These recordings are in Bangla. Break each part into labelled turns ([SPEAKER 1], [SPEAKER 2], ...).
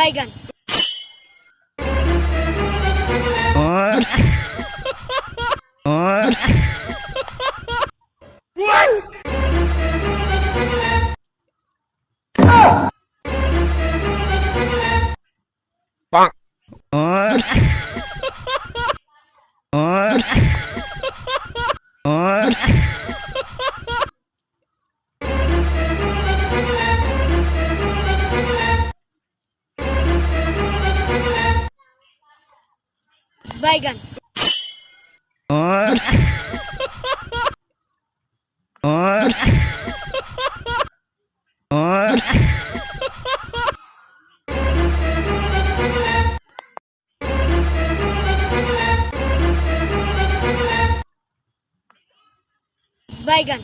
[SPEAKER 1] बैगन बैगन बैगन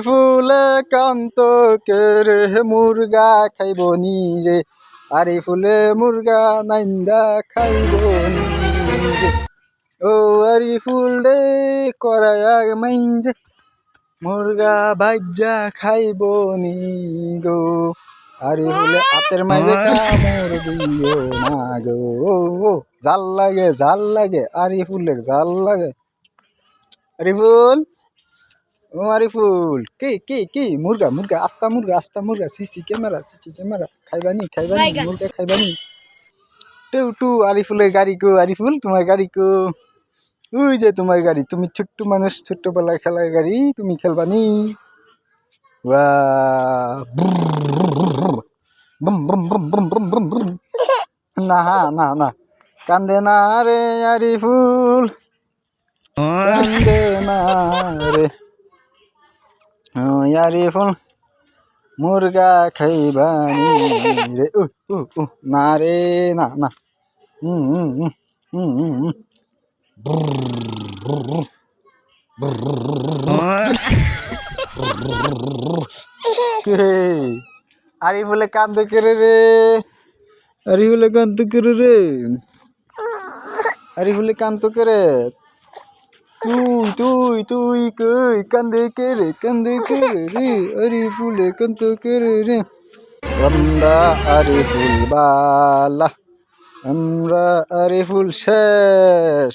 [SPEAKER 2] ফুলে কান্ত কেরে মুরগা খাইব নি রে আরে ফুলে মুরগা নাইন্দা খাইব নি রে ও আরি ফুল রে করায়া মাইজে মুরগা ভাজ্জা খাইব নি গো আরে ফুলে হাতের মাঝে কামড় দিও না গো জাল লাগে আরে ফুলে জাল লাগে আরে ফুল ও আরিফুল কি মুরগা আস্তা মুরগা সিসি ক্যামেরা খাইবানি মুরগা খাইবানি টু আরিফুলের গাড়ি কো আরিফুল তোমার গাড়ি কো ওই যে তোমার গাড়ি তুমি ছোট্ট মানুষ ছোট্টবেলায় খেলার গাড়ি তুমি খেলবানি না কান্দে না রে আরিফুল কান্দে না রে আরিফুল মুরগা খাইবানি রে না রে না আরিফুলে কান্দে করে রে আরিফুলে কান্দে করে রে আরিফুলে কান্দে করে তুই কই কান্দে করে রে আরিফুলে কান্দে করে রে আমরা আরিফুল বালা আমরা আরিফুল শেষ।